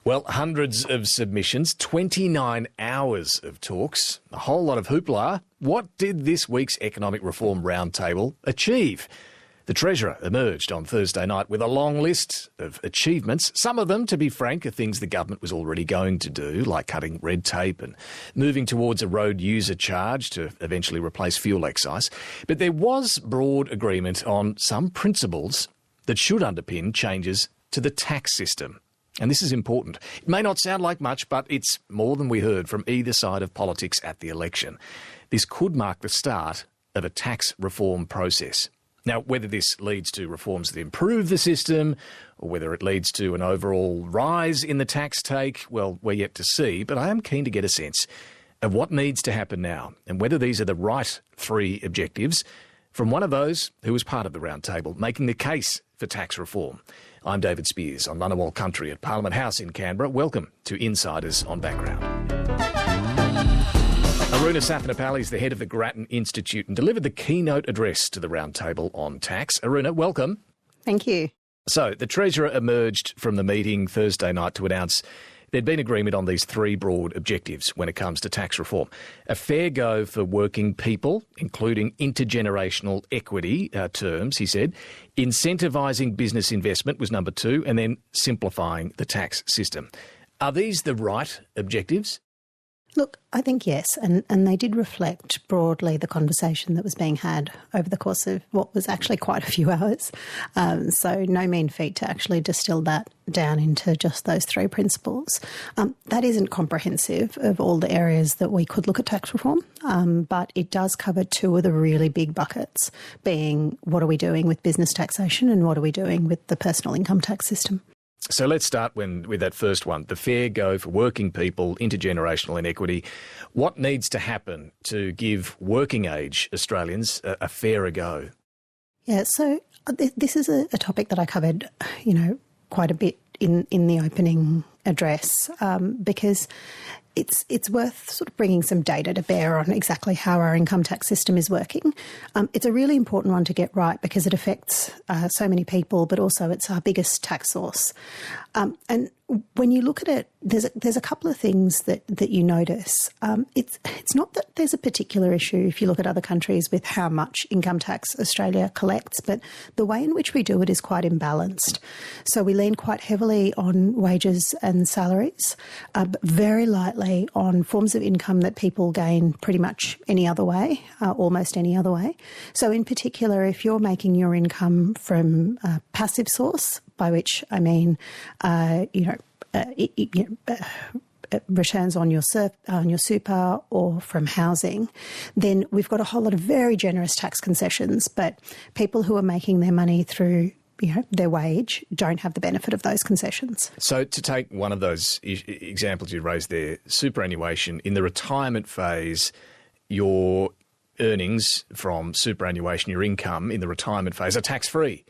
Well, hundreds of submissions, 29 hours of talks, a whole lot of hoopla. What did this week's Economic Reform Roundtable achieve? The Treasurer emerged on Thursday night with a long list of achievements. Some of them, to be frank, are things the government was already going to do, like cutting red tape and moving towards a road user charge to eventually replace fuel excise. But there was broad agreement on some principles that should underpin changes to the tax system. And this is important. It may not sound like much, but it's more than we heard from either side of politics at the election. This could mark the start of a tax reform process. Now, whether this leads to reforms that improve the system or whether it leads to an overall rise in the tax take, well, we're yet to see. But I am keen to get a sense of what needs to happen now and whether these are the right three objectives from one of those who was part of the roundtable, making the case for tax reform. I'm David Speers on Ngunnawal Country at Parliament House in Canberra. Welcome to Insiders on Background. Aruna Sathanapally is the head of the Grattan Institute and delivered the keynote address to the roundtable on tax. Aruna, welcome. Thank you. So, the Treasurer emerged from the meeting Thursday night to announce there'd been agreement on these three broad objectives when it comes to tax reform. A fair go for working people, including intergenerational equity terms, he said. Incentivising business investment was number two, and then simplifying the tax system. Are these the right objectives? Look, I think yes, and they did reflect broadly the conversation that was being had over the course of what was actually quite a few hours. So no mean feat to actually distill that down into just those three principles. That isn't comprehensive of all the areas that we could look at tax reform, but it does cover two of the really big buckets, being what are we doing with business taxation and what are we doing with the personal income tax system. So let's start with that first one, the fair go for working people, intergenerational inequity. What needs to happen to give working age Australians a fairer go? Yeah, so this is a topic that I covered, quite a bit in the opening address because it's worth sort of bringing some data to bear on exactly how our income tax system is working. It's a really important one to get right because it affects so many people, but also it's our biggest tax source. And when you look at it, there's a couple of things that you notice. It's not that there's a particular issue if you look at other countries with how much income tax Australia collects, but the way in which we do it is quite imbalanced. So we lean quite heavily on wages and salaries, but very lightly on forms of income that people gain pretty much any other way, almost any other way. So in particular, if you're making your income from a passive source, by which I mean, returns on your super or from housing, then we've got a whole lot of very generous tax concessions. But people who are making their money through their wage don't have the benefit of those concessions. So to take one of those examples you raised there, superannuation, in the retirement phase, your earnings from superannuation, your income in the retirement phase are tax-free.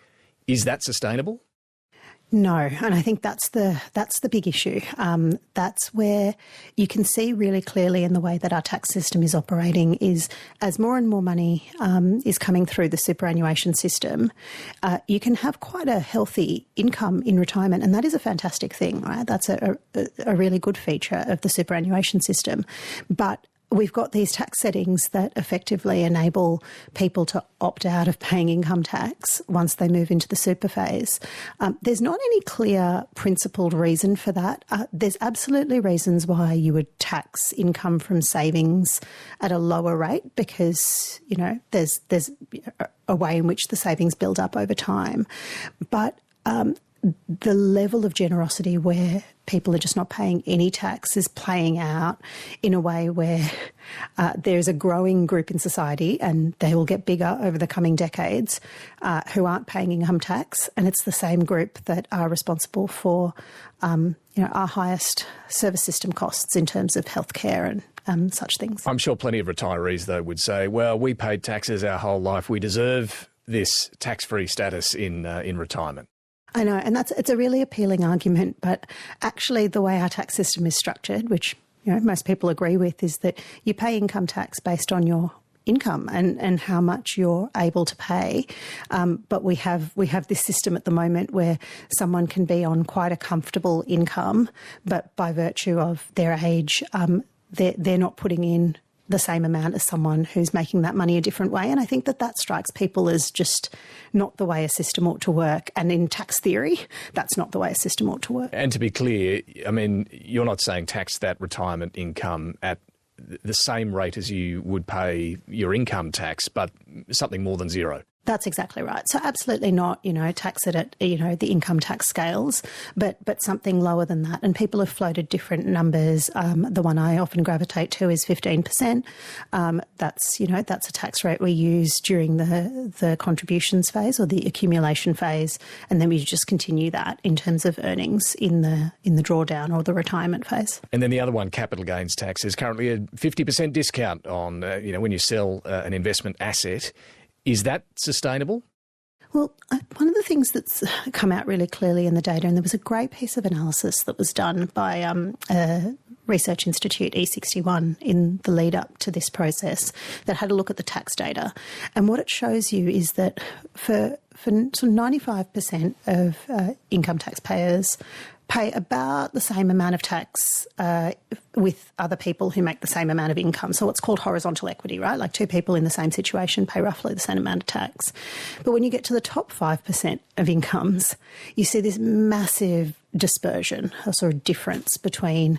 Is that sustainable? No, and I think that's the big issue. That's where you can see really clearly in the way that our tax system is operating is as more and more money is coming through the superannuation system, you can have quite a healthy income in retirement, and that is a fantastic thing, right? That's a really good feature of the superannuation system. But we've got these tax settings that effectively enable people to opt out of paying income tax once they move into the super phase. There's not any clear principled reason for that. There's absolutely reasons why you would tax income from savings at a lower rate because, there's a way in which the savings build up over time. But the level of generosity where people are just not paying any tax is playing out in a way where there's a growing group in society, and they will get bigger over the coming decades, who aren't paying income tax. And it's the same group that are responsible for our highest service system costs in terms of healthcare and such things. I'm sure plenty of retirees, though, would say, well, we paid taxes our whole life. We deserve this tax-free status in retirement. I know, and it's a really appealing argument, but actually the way our tax system is structured, which most people agree with, is that you pay income tax based on your income and how much you're able to pay. But we have this system at the moment where someone can be on quite a comfortable income, but by virtue of their age, they're not putting in the same amount as someone who's making that money a different way. And I think that strikes people as just not the way a system ought to work. And in tax theory, that's not the way a system ought to work. And to be clear, I mean, you're not saying tax that retirement income at the same rate as you would pay your income tax, but something more than zero. That's exactly right. So absolutely not, tax it at, the income tax scales, but something lower than that. And people have floated different numbers. The one I often gravitate to is 15%. That's a tax rate we use during the contributions phase or the accumulation phase. And then we just continue that in terms of earnings in the drawdown or the retirement phase. And then the other one, capital gains tax, is currently a 50% discount on, when you sell an investment asset. Is that sustainable? Well, one of the things that's come out really clearly in the data, and there was a great piece of analysis that was done by a research institute, E61, in the lead up to this process that had a look at the tax data. And what it shows you is that for sort of 95% of income taxpayers pay about the same amount of tax with other people who make the same amount of income. So what's called horizontal equity, right? Like two people in the same situation pay roughly the same amount of tax. But when you get to the top 5% of incomes, you see this massive dispersion, a sort of difference between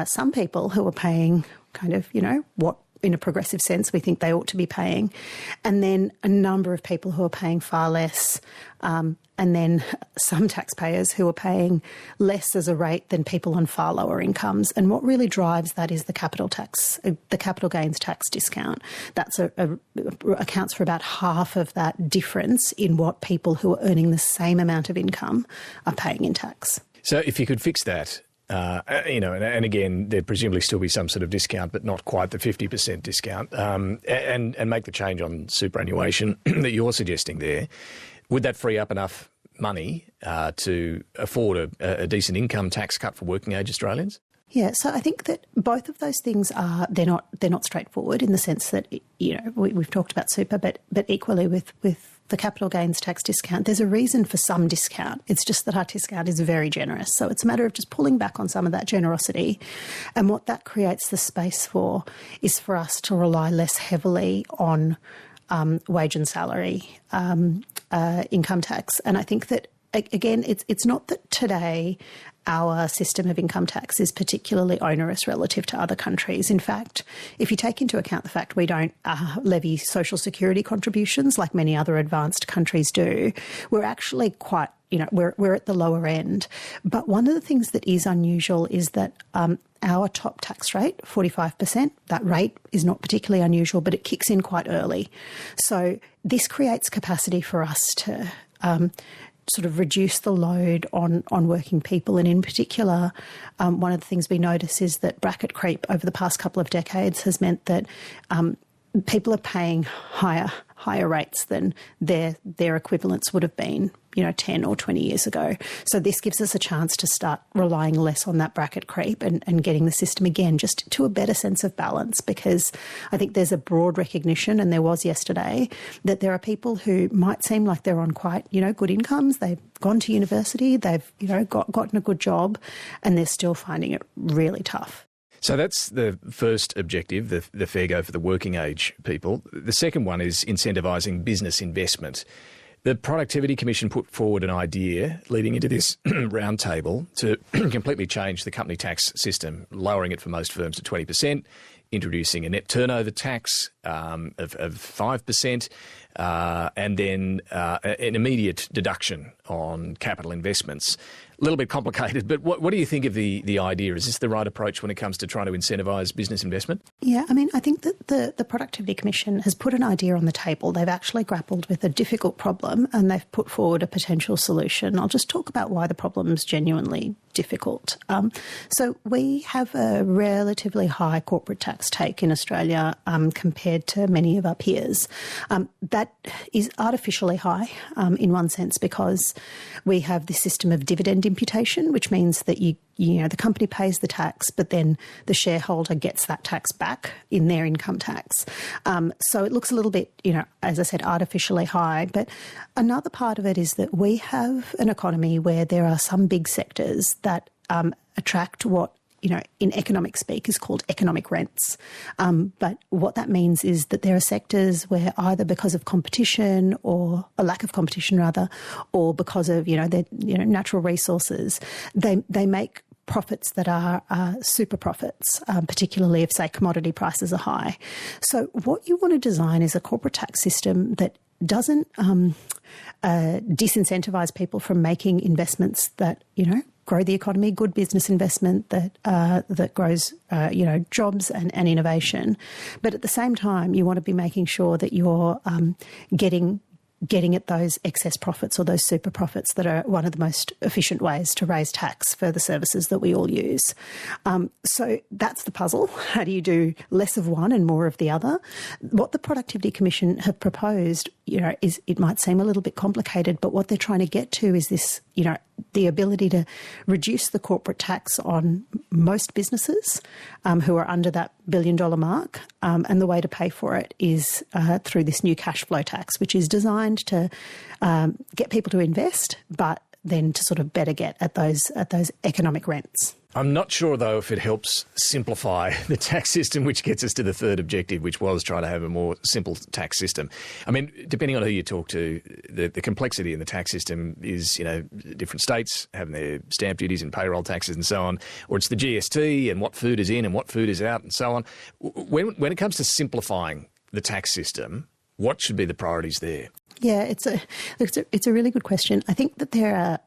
some people who are paying kind of, what in a progressive sense we think they ought to be paying, and then a number of people who are paying far less, and then some taxpayers who are paying less as a rate than people on far lower incomes. And what really drives that is the capital gains tax discount. That's accounts for about half of that difference in what people who are earning the same amount of income are paying in tax. So if you could fix that, and again, there'd presumably still be some sort of discount, but not quite the 50% discount, and make the change on superannuation that you're suggesting there, would that free up enough money to afford a decent income tax cut for working age Australians? Yeah, so I think that both of those things they're not straightforward in the sense that we've talked about super, but equally with the capital gains tax discount, there's a reason for some discount. It's just that our discount is very generous. So it's a matter of just pulling back on some of that generosity. And what that creates the space for is for us to rely less heavily on wage and salary income tax. And I think that, again, it's not that today our system of income tax is particularly onerous relative to other countries. In fact, if you take into account the fact we don't levy social security contributions like many other advanced countries do, we're actually quite, we're at the lower end. But one of the things that is unusual is that our top tax rate, 45%, that rate is not particularly unusual, but it kicks in quite early. So this creates capacity for us to sort of reduce the load on working people. And in particular, one of the things we notice is that bracket creep over the past couple of decades has meant that people are paying higher rates than their equivalents would have been, 10 or 20 years ago. So this gives us a chance to start relying less on that bracket creep and getting the system again just to a better sense of balance, because I think there's a broad recognition, and there was yesterday, that there are people who might seem like they're on quite, good incomes. They've gone to university, they've, gotten a good job, and they're still finding it really tough. So that's the first objective, the fair go for the working age people. The second one is incentivising business investment. The Productivity Commission put forward an idea leading into this roundtable to completely change the company tax system, lowering it for most firms to 20%, introducing a net turnover tax of 5%, and then an immediate deduction on capital investments. A little bit complicated, but what do you think of the idea? Is this the right approach when it comes to trying to incentivise business investment? Yeah, I mean, I think that the Productivity Commission has put an idea on the table. They've actually grappled with a difficult problem and they've put forward a potential solution. I'll just talk about why the problem is genuinely difficult. So we have a relatively high corporate tax take in Australia compared to many of our peers. That is artificially high in one sense because we have this system of dividend imputation, which means that you the company pays the tax, but then the shareholder gets that tax back in their income tax. So it looks a little bit, as I said, artificially high. But another part of it is that we have an economy where there are some big sectors that attract what in economic speak is called economic rents. But what that means is that there are sectors where either because of competition or a lack of competition rather, or because of, their natural resources, they make profits that are super profits, particularly if, say, commodity prices are high. So what you want to design is a corporate tax system that doesn't disincentivize people from making investments that, grow the economy, good business investment that grows, jobs and innovation. But at the same time, you want to be making sure that you're getting at those excess profits or those super profits that are one of the most efficient ways to raise tax for the services that we all use. So that's the puzzle. How do you do less of one and more of the other? What the Productivity Commission have proposed, is it might seem a little bit complicated, but what they're trying to get to is this, the ability to reduce the corporate tax on most businesses who are under that $1 billion mark. And the way to pay for it is through this new cash flow tax, which is designed to get people to invest, but then to sort of better get at those economic rents. I'm not sure, though, if it helps simplify the tax system, which gets us to the third objective, which was trying to have a more simple tax system. I mean, depending on who you talk to, the complexity in the tax system is, different states having their stamp duties and payroll taxes and so on, or it's the GST and what food is in and what food is out and so on. When it comes to simplifying the tax system, what should be the priorities there? Yeah, it's a really good question. I think that there are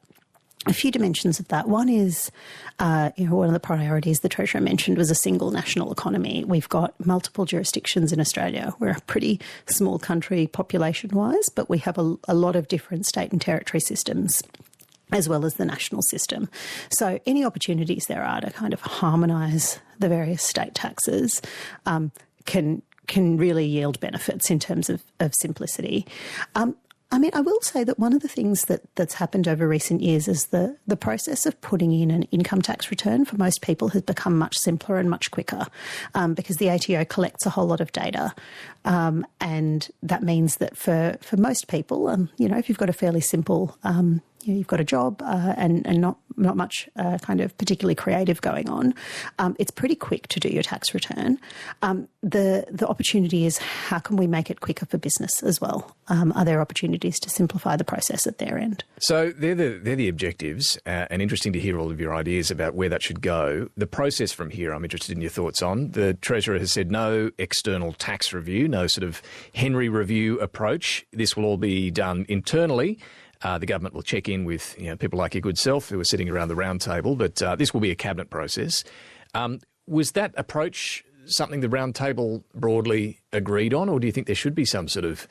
a few dimensions of that. One is, one of the priorities the Treasurer mentioned was a single national economy. We've got multiple jurisdictions in Australia. We're a pretty small country population-wise, but we have a lot of different state and territory systems, as well as the national system. So any opportunities there are to kind of harmonise the various state taxes can really yield benefits in terms of simplicity. I will say that one of the things that's happened over recent years is the process of putting in an income tax return for most people has become much simpler and much quicker because the ATO collects a whole lot of data. And that means that for most people, if you've got a fairly simple you've got a job and not much kind of particularly creative going on, it's pretty quick to do your tax return. The opportunity is how can we make it quicker for business as well? Are there opportunities to simplify the process at their end? So they're the objectives, and interesting to hear all of your ideas about where that should go. The process from here, I'm interested in your thoughts on. The Treasurer has said no external tax review, no sort of Henry review approach. This will all be done internally. The government will check in with people like your good self who are sitting around the round table, but this will be a cabinet process. Was that approach something the round table broadly agreed on, or do you think there should be some sort of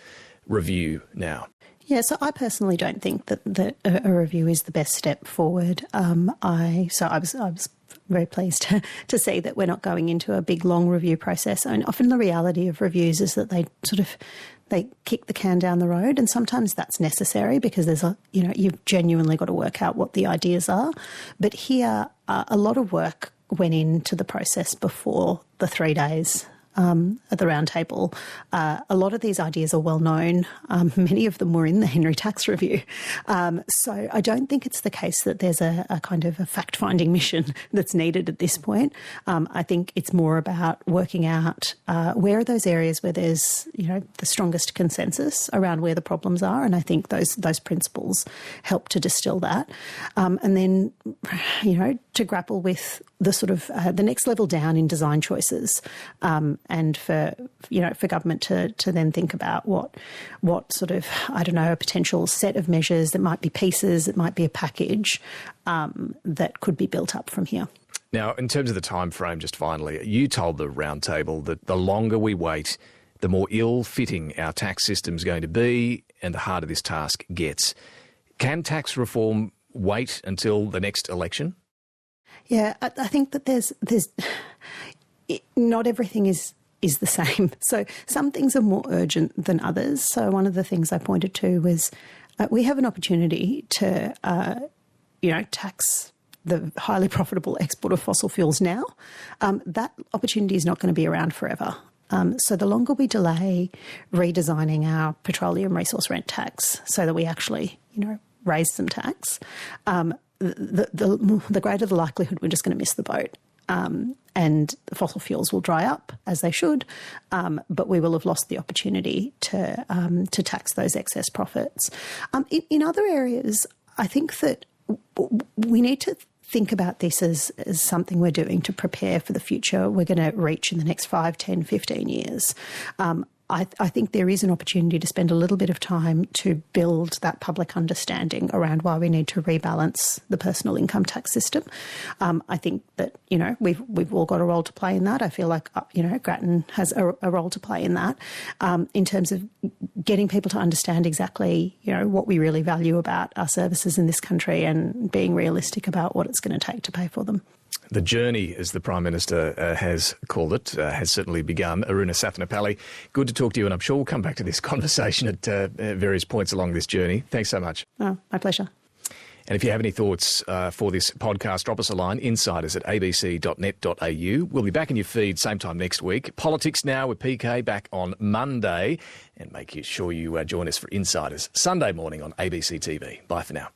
review now? Yeah, so I personally don't think that a review is the best step forward. I was very pleased to see that we're not going into a big, long review process. And often the reality of reviews is that they kick the can down the road, and sometimes that's necessary because there's you've genuinely got to work out what the ideas are. But here, a lot of work went into the process before the 3 days at the round table. A lot of these ideas are well known. Many of them were in the Henry Tax Review. So I don't think it's the case that there's a kind of a fact-finding mission that's needed at this point. I think it's more about working out where are those areas where there's the strongest consensus around where the problems are, and I think those principles help to distill that. And then to grapple with the sort of the next level down in design choices. And for government to then think about what sort of, a potential set of measures that might be pieces, it might be a package that could be built up from here. Now, in terms of the time frame, just finally, you told the round table that the longer we wait, the more ill-fitting our tax system's going to be and the harder this task gets. Can tax reform wait until the next election? Yeah, I think that there's not everything is the same. So some things are more urgent than others. So one of the things I pointed to was we have an opportunity to, tax the highly profitable export of fossil fuels now, that opportunity is not going to be around forever. So the longer we delay redesigning our petroleum resource rent tax so that we actually, raise some tax, the greater the likelihood we're just going to miss the boat. And the fossil fuels will dry up, as they should, but we will have lost the opportunity to tax those excess profits. In other areas, I think that we need to think about this as something we're doing to prepare for the future we're going to reach in the next 5, 10, 15 years. I think there is an opportunity to spend a little bit of time to build that public understanding around why we need to rebalance the personal income tax system. I think that, we've all got a role to play in that. I feel like, Grattan has a role to play in that, in terms of getting people to understand exactly, what we really value about our services in this country and being realistic about what it's going to take to pay for them. The journey, as the Prime Minister has called it, has certainly begun. Aruna Sathanapally, good to talk to you, and I'm sure we'll come back to this conversation at various points along this journey. Thanks so much. Oh, my pleasure. And if you have any thoughts for this podcast, drop us a line, insiders@abc.net.au. We'll be back in your feed same time next week. Politics Now with PK back on Monday. And make sure you join us for Insiders Sunday morning on ABC TV. Bye for now.